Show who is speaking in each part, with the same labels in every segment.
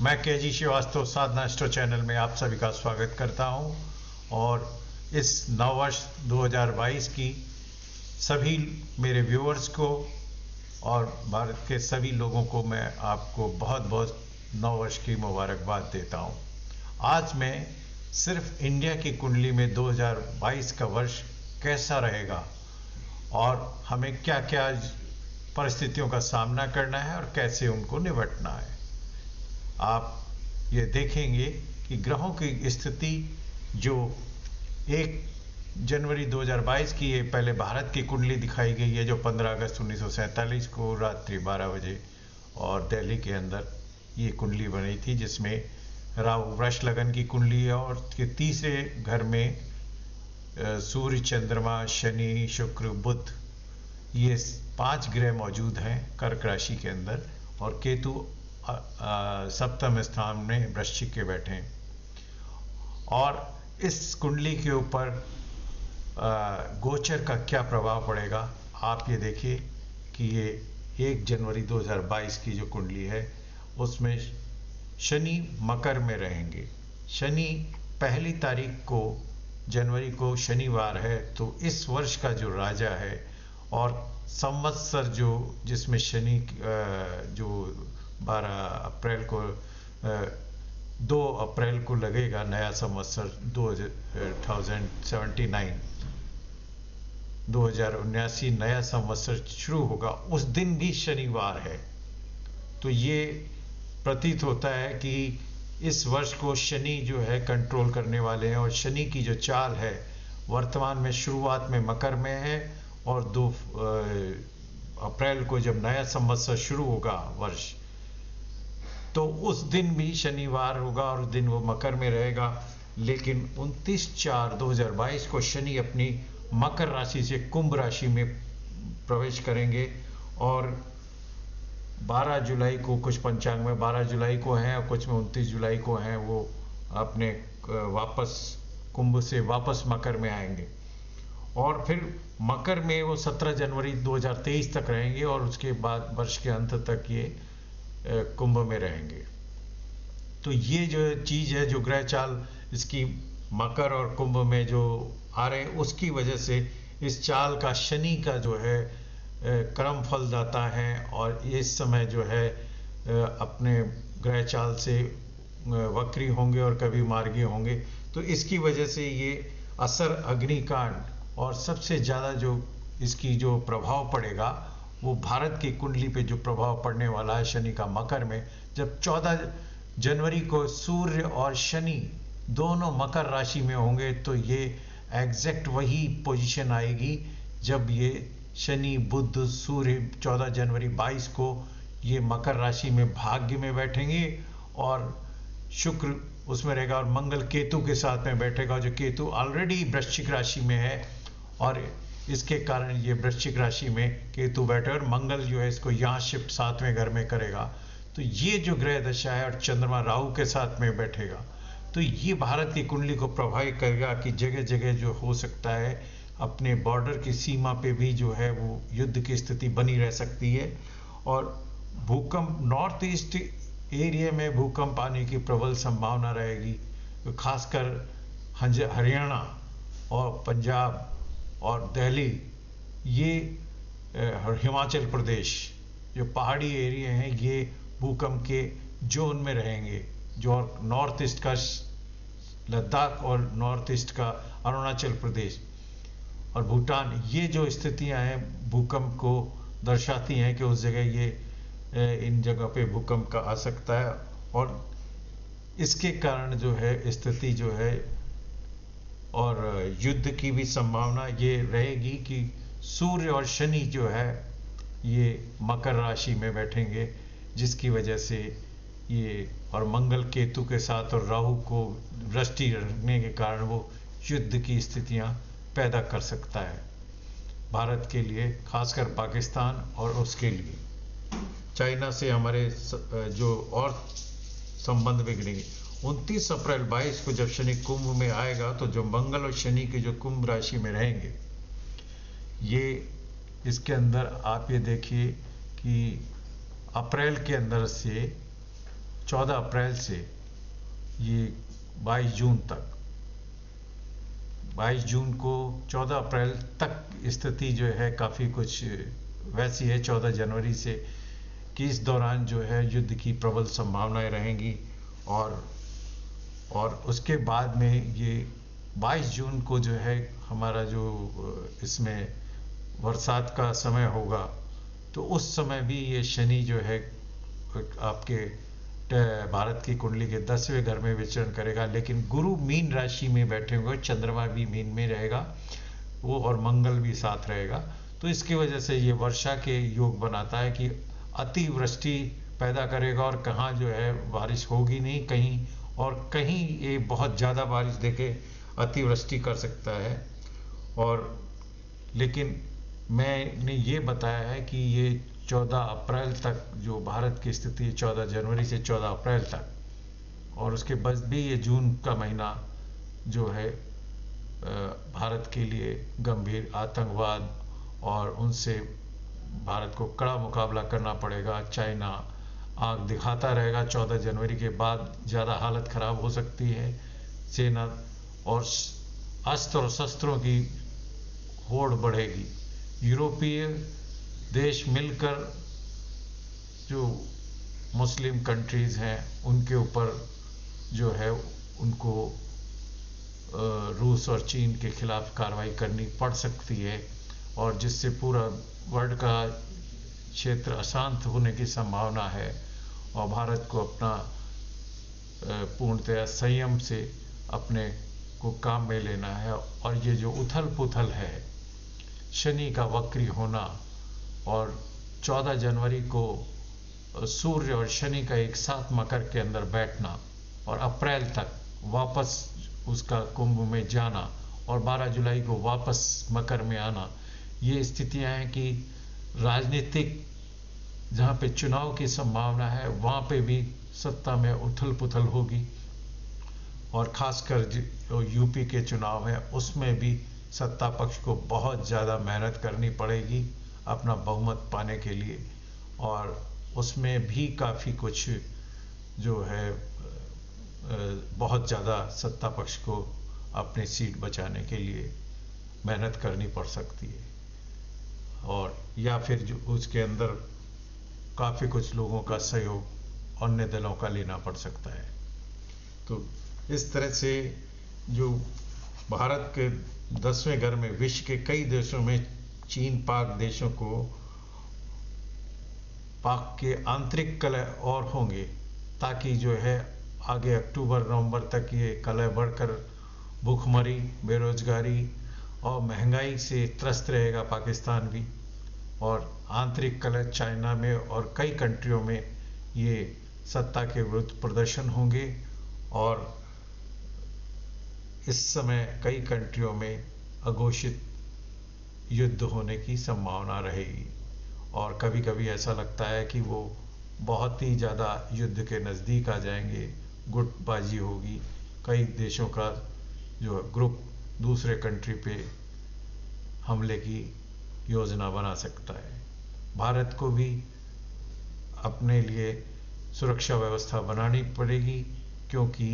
Speaker 1: मैं केजी श्रीवास्तव साधना store channel में आप सभी का स्वागत करता हूं और इस नववर्ष 2022 की सभी मेरे व्यूअर्स को और भारत के सभी लोगों को मैं आपको बहुत बहुत नववर्ष की मुबारकबाद देता हूं। आज मैं सिर्फ इंडिया की कुंडली में 2022 का वर्ष कैसा रहेगा और हमें क्या क्या परिस्थितियों का सामना करना है और कैसे उनको निपटना है, आप ये देखेंगे कि ग्रहों की स्थिति जो 1 जनवरी 2022 की है, पहले भारत की कुंडली दिखाई गई है जो 15 अगस्त 1947 को रात्रि 12 बजे और दिल्ली के अंदर ये कुंडली बनी थी, जिसमें राहु वृष लगन की कुंडली है और के तीसरे घर में सूर्य, चंद्रमा, शनि, शुक्र, बुध ये 5 ग्रह मौजूद हैं कर्क राशि के अंदर और केतु सप्तम स्थान में वृश्चिक के बैठे हैं। और इस कुंडली के ऊपर गोचर का क्या प्रभाव पड़ेगा, आप ये देखिए कि ये 1 जनवरी 2022 की जो कुंडली है उसमें शनि मकर में रहेंगे। शनि 1 तारीख को जनवरी को शनिवार है, तो इस वर्ष का जो राजा है और संवत्सर जो जिसमें शनि जो 12 अप्रैल को 2 अप्रैल को लगेगा नया संवत्सर 2079 नया संवत्सर शुरू होगा, उस दिन भी शनिवार है। तो ये प्रतीत होता है कि इस वर्ष को शनि जो है कंट्रोल करने वाले हैं और शनि की जो चाल है वर्तमान में शुरुआत में मकर में है और 2 अप्रैल को जब नया संवत्सर शुरू होगा वर्ष, तो उस दिन भी शनिवार होगा और उस दिन वो मकर में रहेगा। लेकिन 29/4/2022 को शनि अपनी मकर राशि से कुंभ राशि में प्रवेश करेंगे और 12 जुलाई को कुछ पंचांग में 12 जुलाई को हैं और कुछ में 29 जुलाई को हैं, वो अपने वापस कुंभ से वापस मकर में आएंगे और फिर मकर में वो 17 जनवरी 2023 तक रहेंगे और उसके बाद वर्ष के अंत तक ये कुंभ में रहेंगे। तो ये जो चीज़ है, जो ग्रह चाल इसकी मकर और कुंभ में जो आ रहे हैं, उसकी वजह से इस चाल का शनि का जो है क्रम फलदाता है और इस समय जो है अपने ग्रह चाल से वक्री होंगे और कभी मार्गी होंगे। तो इसकी वजह से ये असर अग्निकांड और सबसे ज़्यादा जो इसकी जो प्रभाव पड़ेगा वो भारत की कुंडली पे जो प्रभाव पड़ने वाला है शनि का मकर में, जब 14 जनवरी को सूर्य और शनि दोनों मकर राशि में होंगे, तो ये एग्जैक्ट वही पोजीशन आएगी जब ये शनि बुध सूर्य 14 जनवरी 22 को ये मकर राशि में भाग्य में बैठेंगे और शुक्र उसमें रहेगा और मंगल केतु के साथ में बैठेगा, जो केतु ऑलरेडी वृश्चिक राशि में है और इसके कारण ये वृश्चिक राशि में केतु बैठे और मंगल जो है इसको यहाँ शिफ्ट 7वें घर में करेगा। तो ये जो ग्रह दशा है और चंद्रमा राहु के साथ में बैठेगा, तो ये भारत की कुंडली को प्रभावित करेगा कि जगह जगह जो हो सकता है अपने बॉर्डर की सीमा पे भी जो है वो युद्ध की स्थिति बनी रह सकती है और भूकंप नॉर्थ ईस्ट एरिया में भूकंप आने की प्रबल संभावना रहेगी, खासकर हरियाणा और पंजाब और दिल्ली, ये हिमाचल प्रदेश जो पहाड़ी एरिया हैं ये भूकंप के जोन में रहेंगे, जो नॉर्थ ईस्ट का लद्दाख और नॉर्थ ईस्ट का अरुणाचल प्रदेश और भूटान, ये जो स्थितियां हैं भूकंप को दर्शाती हैं कि उस जगह ये इन जगह पे भूकंप का आ सकता है। और इसके कारण जो है स्थिति जो है और युद्ध की भी संभावना ये रहेगी कि सूर्य और शनि जो है ये मकर राशि में बैठेंगे, जिसकी वजह से ये और मंगल केतु के साथ और राहु को दृष्टि रखने के कारण वो युद्ध की स्थितियां पैदा कर सकता है भारत के लिए, खासकर पाकिस्तान और उसके लिए चाइना से हमारे जो और संबंध बिगड़ेंगे। 29 अप्रैल 22 को जब शनि कुंभ में आएगा, तो जो मंगल और शनि के जो कुंभ राशि में रहेंगे, ये इसके अंदर आप ये देखिए कि अप्रैल के अंदर से 14 अप्रैल से ये 22 जून तक, 22 जून को 14 अप्रैल तक स्थिति जो है काफ़ी कुछ वैसी है 14 जनवरी से, कि इस दौरान जो है युद्ध की प्रबल संभावनाएं रहेंगी। और उसके बाद में ये 22 जून को जो है हमारा जो इसमें बरसात का समय होगा, तो उस समय भी ये शनि जो है आपके भारत की कुंडली के 10वें घर में विचरण करेगा, लेकिन गुरु मीन राशि में बैठे हुए, चंद्रमा भी मीन में रहेगा वो, और मंगल भी साथ रहेगा। तो इसकी वजह से ये वर्षा के योग बनाता है कि अतिवृष्टि पैदा करेगा, और कहाँ जो है बारिश होगी नहीं कहीं, और कहीं ये बहुत ज़्यादा बारिश देके अतिवृष्टि कर सकता है। और लेकिन मैंने ये बताया है कि ये 14 अप्रैल तक जो भारत की स्थिति, 14 जनवरी से 14 अप्रैल तक, और उसके बाद भी ये जून का महीना जो है भारत के लिए गंभीर आतंकवाद, और उनसे भारत को कड़ा मुकाबला करना पड़ेगा। चाइना आंख दिखाता रहेगा, 14 जनवरी के बाद ज़्यादा हालत ख़राब हो सकती है। सेना और अस्त्र और शस्त्रों की होड़ बढ़ेगी। यूरोपीय देश मिलकर जो मुस्लिम कंट्रीज़ हैं उनके ऊपर जो है उनको रूस और चीन के खिलाफ कार्रवाई करनी पड़ सकती है, और जिससे पूरा वर्ल्ड का क्षेत्र अशांत होने की संभावना है। और भारत को अपना पूर्णतया संयम से अपने को काम में लेना है। और ये जो उथल पुथल है, शनि का वक्री होना, और 14 जनवरी को सूर्य और शनि का एक साथ मकर के अंदर बैठना, और अप्रैल तक वापस उसका कुंभ में जाना, और 12 जुलाई को वापस मकर में आना, ये स्थितियां हैं कि राजनीतिक जहाँ पे चुनाव की संभावना है वहाँ पे भी सत्ता में उथल पुथल होगी। और खासकर जो यूपी के चुनाव है उसमें भी सत्ता पक्ष को बहुत ज़्यादा मेहनत करनी पड़ेगी अपना बहुमत पाने के लिए, और उसमें भी काफ़ी कुछ जो है बहुत ज़्यादा सत्ता पक्ष को अपनी सीट बचाने के लिए मेहनत करनी पड़ सकती है। और या फिर जो उसके अंदर काफ़ी कुछ लोगों का सहयोग अन्य दलों का लेना पड़ सकता है। तो इस तरह से जो भारत के 10वें घर में विश्व के कई देशों में चीन पाक देशों को पाक के आंतरिक कलह और होंगे, ताकि जो है आगे अक्टूबर नवंबर तक ये कलह बढ़कर भूखमरी, बेरोजगारी और महंगाई से त्रस्त रहेगा पाकिस्तान भी। और आंतरिक कलह चाइना में और कई कंट्रियों में ये सत्ता के विरुद्ध प्रदर्शन होंगे, और इस समय कई कंट्रियों में अघोषित युद्ध होने की संभावना रहेगी। और कभी कभी ऐसा लगता है कि वो बहुत ही ज़्यादा युद्ध के नज़दीक आ जाएंगे, गुटबाजी होगी, कई देशों का जो ग्रुप दूसरे कंट्री पे हमले की योजना बना सकता है। भारत को भी अपने लिए सुरक्षा व्यवस्था बनानी पड़ेगी, क्योंकि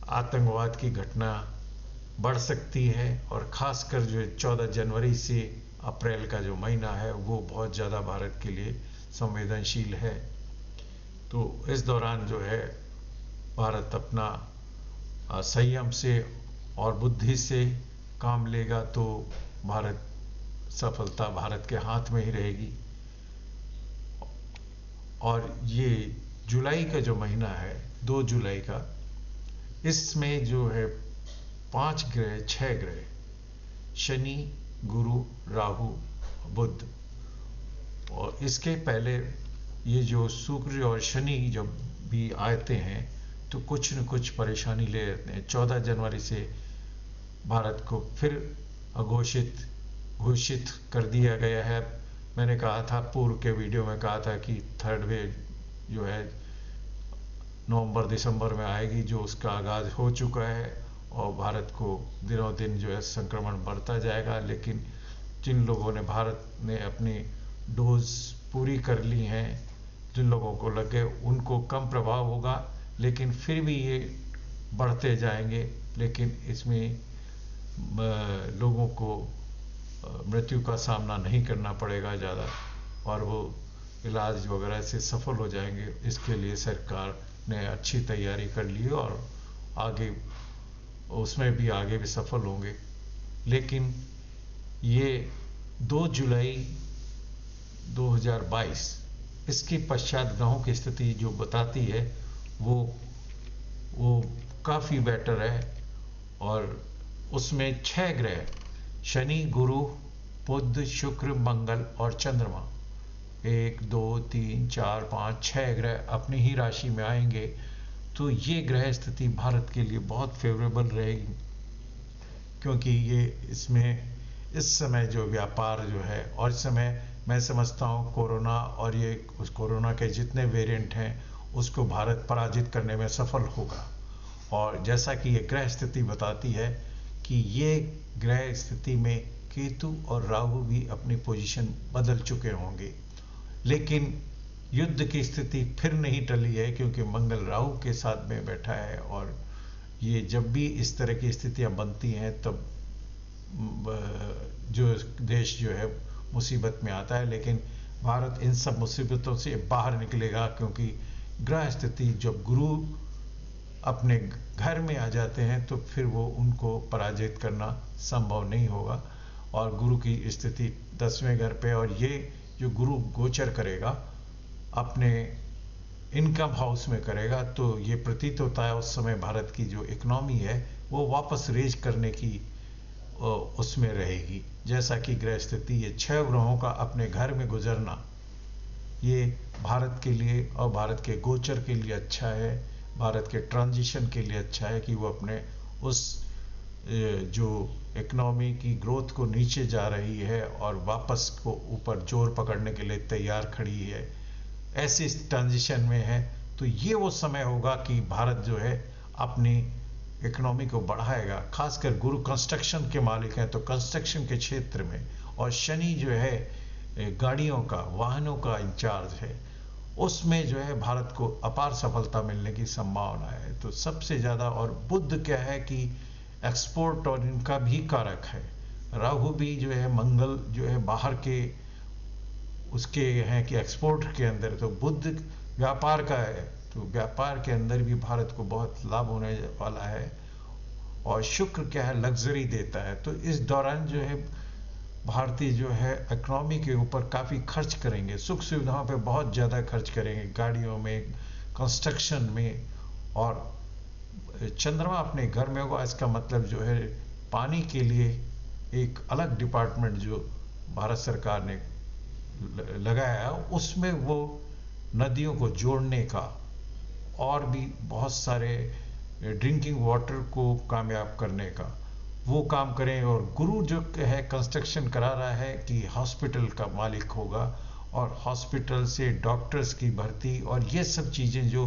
Speaker 1: आतंकवाद की घटना बढ़ सकती है, और ख़ासकर जो 14 जनवरी से अप्रैल का जो महीना है वो बहुत ज़्यादा भारत के लिए संवेदनशील है। तो इस दौरान जो है भारत अपना संयम से और बुद्धि से काम लेगा तो भारत सफलता भारत के हाथ में ही रहेगी। और ये जुलाई का जो महीना है 2 जुलाई का, इसमें जो है 5 ग्रह 6 ग्रह शनि, गुरु, राहु, बुध, और इसके पहले ये जो शुक्र और शनि जब भी आते हैं तो कुछ न कुछ परेशानी ले लेते हैं। 14 जनवरी से भारत को फिर घोषित कर दिया गया है। मैंने कहा था पूर्व के वीडियो में कहा था कि 3rd वेव जो है नवंबर दिसंबर में आएगी, जो उसका आगाज हो चुका है, और भारत को दिनों दिन जो है संक्रमण बढ़ता जाएगा। लेकिन जिन लोगों ने भारत ने अपनी डोज पूरी कर ली हैं, जिन लोगों को लग गए उनको कम प्रभाव होगा, लेकिन फिर भी ये बढ़ते जाएंगे। लेकिन इसमें लोगों को मृत्यु का सामना नहीं करना पड़ेगा ज़्यादा, और वो इलाज वगैरह से सफल हो जाएंगे। इसके लिए सरकार ने अच्छी तैयारी कर ली और आगे उसमें भी आगे भी सफल होंगे। लेकिन ये 2 जुलाई 2022 इसके पश्चात ग्रहों की स्थिति जो बताती है वो काफ़ी बेटर है। और उसमें 6 ग्रह शनि, गुरु, बुध, शुक्र, मंगल और चंद्रमा 1 2 3 4 5 6 ग्रह अपनी ही राशि में आएंगे। तो ये ग्रह स्थिति भारत के लिए बहुत फेवरेबल रहेगी, क्योंकि ये इसमें इस समय जो व्यापार जो है, और इस समय मैं समझता हूँ कोरोना और ये उस कोरोना के जितने वेरिएंट हैं उसको भारत पराजित करने में सफल होगा। और जैसा कि ये ग्रह स्थिति बताती है कि ये ग्रह स्थिति में केतु और राहु भी अपनी पोजीशन बदल चुके होंगे, लेकिन युद्ध की स्थिति फिर नहीं टली है, क्योंकि मंगल राहु के साथ में बैठा है। और ये जब भी इस तरह की स्थितियां बनती हैं तब जो देश जो है मुसीबत में आता है, लेकिन भारत इन सब मुसीबतों से बाहर निकलेगा, क्योंकि ग्रह स्थिति जब गुरु अपने घर में आ जाते हैं तो फिर वो उनको पराजित करना संभव नहीं होगा। और गुरु की स्थिति 10वें घर पे, और ये जो गुरु गोचर करेगा अपने इनकम हाउस में करेगा, तो ये प्रतीत होता है उस समय भारत की जो इकोनॉमी है वो वापस रेज करने की उसमें रहेगी। जैसा कि ग्रह स्थिति ये 6 ग्रहों का अपने घर में गुजरना ये भारत के लिए और भारत के गोचर के लिए अच्छा है, भारत के ट्रांजिशन के लिए अच्छा है कि वो अपने उस जो इकोनॉमी की ग्रोथ को नीचे जा रही है और वापस को ऊपर जोर पकड़ने के लिए तैयार खड़ी है, ऐसे ट्रांजिशन में है। तो ये वो समय होगा कि भारत जो है अपनी इकोनॉमी को बढ़ाएगा। खासकर गुरु कंस्ट्रक्शन के मालिक हैं, तो कंस्ट्रक्शन के क्षेत्र में, और शनि जो है गाड़ियों का, वाहनों का इंचार्ज है, उसमें जो है भारत को अपार सफलता मिलने की संभावना है। तो सबसे ज़्यादा, और बुध क्या है कि एक्सपोर्ट और इनका भी कारक है। राहु भी जो है, मंगल जो है बाहर के उसके हैं कि एक्सपोर्ट के अंदर, तो बुध व्यापार का है, तो व्यापार के अंदर भी भारत को बहुत लाभ होने वाला है। और शुक्र क्या है, लग्जरी देता है। तो इस दौरान जो है भारतीय जो है इकोनॉमी के ऊपर काफ़ी खर्च करेंगे, सुख सुविधाओं पे बहुत ज़्यादा खर्च करेंगे, गाड़ियों में, कंस्ट्रक्शन में। और चंद्रमा अपने घर में होगा, इसका मतलब जो है पानी के लिए एक अलग डिपार्टमेंट जो भारत सरकार ने लगाया, उसमें वो नदियों को जोड़ने का और भी बहुत सारे ड्रिंकिंग वाटर को कामयाब करने का वो काम करें। और गुरु जो है कंस्ट्रक्शन करा रहा है कि हॉस्पिटल का मालिक होगा, और हॉस्पिटल से डॉक्टर्स की भर्ती और ये सब चीज़ें जो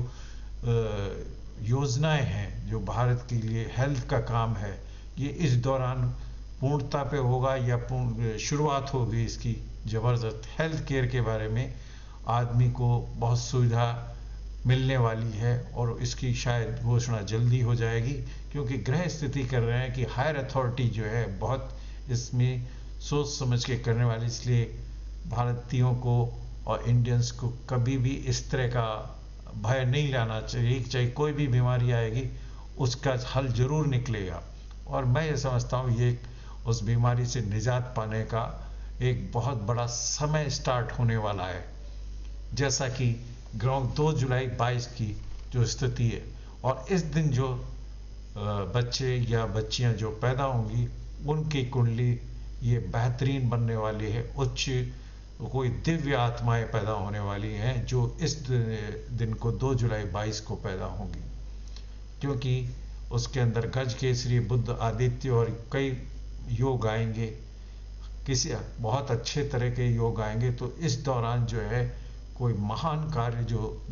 Speaker 1: योजनाएं हैं जो भारत के लिए हेल्थ का काम है, ये इस दौरान पूर्णता पे होगा या शुरुआत होगी इसकी ज़बरदस्त। हेल्थ केयर के बारे में आदमी को बहुत सुविधा मिलने वाली है, और इसकी शायद घोषणा जल्दी हो जाएगी, क्योंकि ग्रह स्थिति कर रहे हैं कि हायर अथॉरिटी जो है बहुत इसमें सोच समझ के करने वाली। इसलिए भारतीयों को और इंडियंस को कभी भी इस तरह का भय नहीं लाना चाहिए। चाहे कोई भी बीमारी आएगी उसका हल जरूर निकलेगा, और मैं ये समझता हूँ ये उस बीमारी से निजात पाने का एक बहुत बड़ा समय स्टार्ट होने वाला है। जैसा कि ग्रह 2 जुलाई 22 की जो स्थिति है, और इस दिन जो बच्चे या बच्चियां जो पैदा होंगी उनकी कुंडली ये बेहतरीन बनने वाली है। उच्च कोई दिव्य आत्माएं पैदा होने वाली हैं जो इस दिन को 2 जुलाई 22 को पैदा होंगी, क्योंकि उसके अंदर गज केसरी, बुध, आदित्य और कई योग आएंगे, किसी बहुत अच्छे तरह के योग आएंगे। तो इस दौरान जो है कोई महान कार्य जो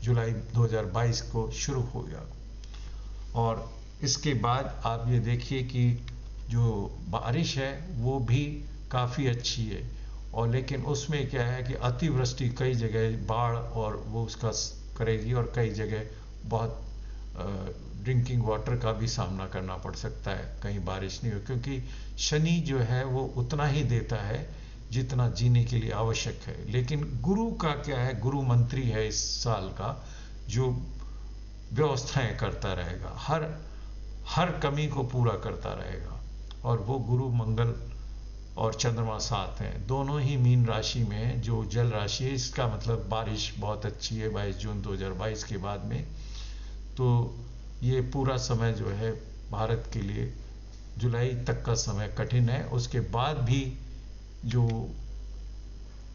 Speaker 1: जुलाई 2022 को शुरू हो गया। और इसके बाद आप ये देखिए कि जो बारिश है वो भी काफ़ी अच्छी है, और लेकिन उसमें क्या है कि अतिवृष्टि कई जगह बाढ़ और वो उसका करेगी, और कई जगह बहुत ड्रिंकिंग वाटर का भी सामना करना पड़ सकता है, कहीं बारिश नहीं हो, क्योंकि शनि जो है वो उतना ही देता है जितना जीने के लिए आवश्यक है। लेकिन गुरु का क्या है, गुरु मंत्री है इस साल का, जो व्यवस्थाएं करता रहेगा, हर कमी को पूरा करता रहेगा। और वो गुरु मंगल और चंद्रमा साथ हैं, दोनों ही मीन राशि में हैं, जो जल राशि है। इसका मतलब बारिश बहुत अच्छी है 22 जून 2022 के बाद में। तो ये पूरा समय जो है भारत के लिए जुलाई तक का समय कठिन है। उसके बाद भी जो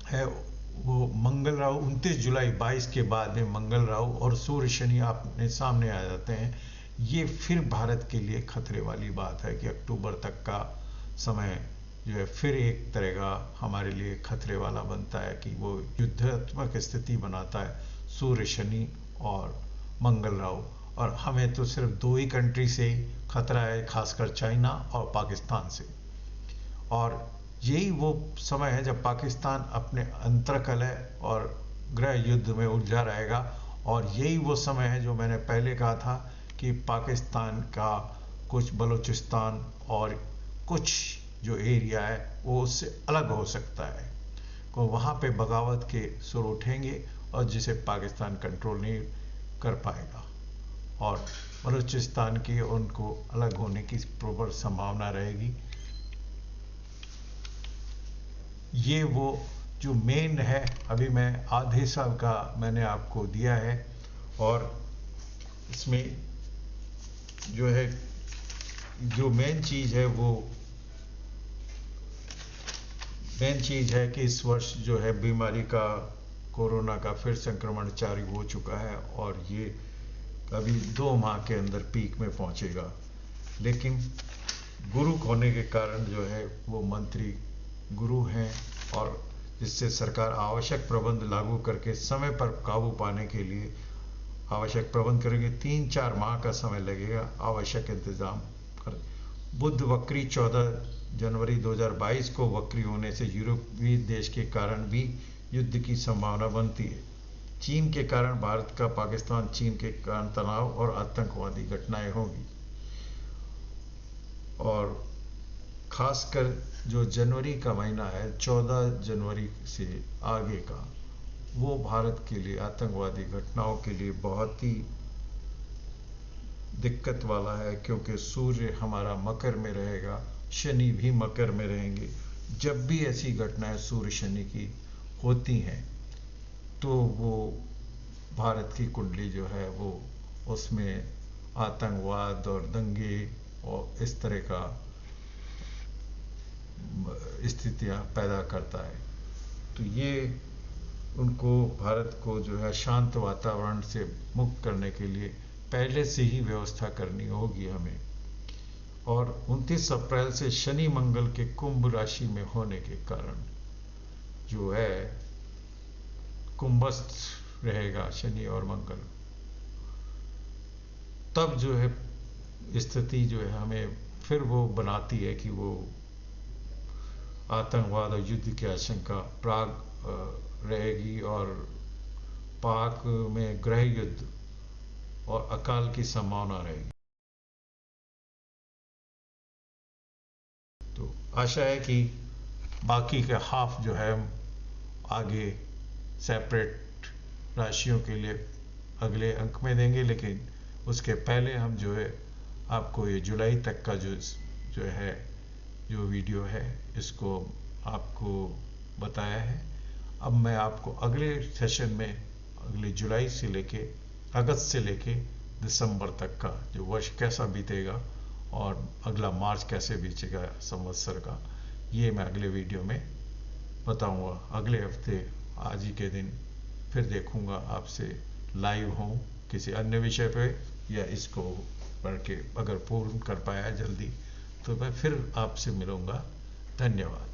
Speaker 1: है वो मंगल राहु 29 जुलाई 22 के बाद में मंगल राहु और सूर्य शनि अपने सामने आ जाते हैं। ये फिर भारत के लिए खतरे वाली बात है कि अक्टूबर तक का समय जो है फिर एक तरह का हमारे लिए खतरे वाला बनता है, कि वो युद्धात्मक स्थिति बनाता है, सूर्य शनि और मंगल राहु। और हमें तो सिर्फ दो ही कंट्री से ही खतरा है, खासकर चाइना और पाकिस्तान से। और यही वो समय है जब पाकिस्तान अपने अंतर्कलह और गृह युद्ध में उलझा रहेगा। और यही वो समय है जो मैंने पहले कहा था कि पाकिस्तान का कुछ बलूचिस्तान और कुछ जो एरिया है वो उससे अलग हो सकता है, तो वहाँ पे बगावत के सुर उठेंगे और जिसे पाकिस्तान कंट्रोल नहीं कर पाएगा, और बलूचिस्तान की उनको अलग होने की प्रबल संभावना रहेगी। ये वो जो मेन है, अभी मैं आधे साल का मैंने आपको दिया है, और इसमें जो है जो मेन चीज़ है वो मेन चीज़ है कि इस वर्ष जो है बीमारी का, कोरोना का फिर संक्रमण जारी हो चुका है, और ये अभी 2 माह के अंदर पीक में पहुंचेगा। लेकिन गुरु होने के कारण जो है वो मंत्री गुरु हैं, और जिससे सरकार आवश्यक प्रबंध लागू करके समय पर काबू पाने के लिए आवश्यक प्रबंध करेंगे। 3-4 माह का समय लगेगा आवश्यक इंतजाम कर। बुध वक्री 14 जनवरी 2022 को वक्री होने से यूरोपीय देश के कारण भी युद्ध की संभावना बनती है। चीन के कारण भारत का पाकिस्तान, चीन के कारण तनाव और आतंकवादी घटनाएं होंगी। और खासकर जो जनवरी का महीना है, 14 जनवरी से आगे का, वो भारत के लिए आतंकवादी घटनाओं के लिए बहुत ही दिक्कत वाला है, क्योंकि सूर्य हमारा मकर में रहेगा, शनि भी मकर में रहेंगे। जब भी ऐसी घटनाएं सूर्य शनि की होती हैं तो वो भारत की कुंडली जो है वो उसमें आतंकवाद और दंगे और इस तरह का स्थितियां पैदा करता है। तो ये उनको, भारत को जो है शांत वातावरण से मुक्त करने के लिए पहले से ही व्यवस्था करनी होगी हमें। और 29 अप्रैल से शनि मंगल के कुंभ राशि में होने के कारण जो है कुंभस्थ रहेगा शनि और मंगल। तब जो है स्थिति जो है हमें फिर वो बनाती है कि वो आतंकवाद और युद्ध की आशंका प्राग रहेगी, और पाक में गृह युद्ध और अकाल की संभावना रहेगी। तो आशा है कि बाकी के हाफ जो है आगे सेपरेट राशियों के लिए अगले अंक में देंगे, लेकिन उसके पहले हम जो है आपको ये जुलाई तक का जो है जो वीडियो है इसको आपको बताया है। अब मैं आपको अगले सेशन में अगले जुलाई से लेके अगस्त से लेके दिसंबर तक का जो वर्ष कैसा बीतेगा और अगला मार्च कैसे बीतेगा संवत्सर का, ये मैं अगले वीडियो में बताऊंगा। अगले हफ्ते आज ही के दिन फिर देखूंगा आपसे, लाइव हूँ किसी अन्य विषय पे, या इसको पढ़ के अगर पूर्ण कर पाया जल्दी तो मैं फिर आपसे मिलूंगा। धन्यवाद।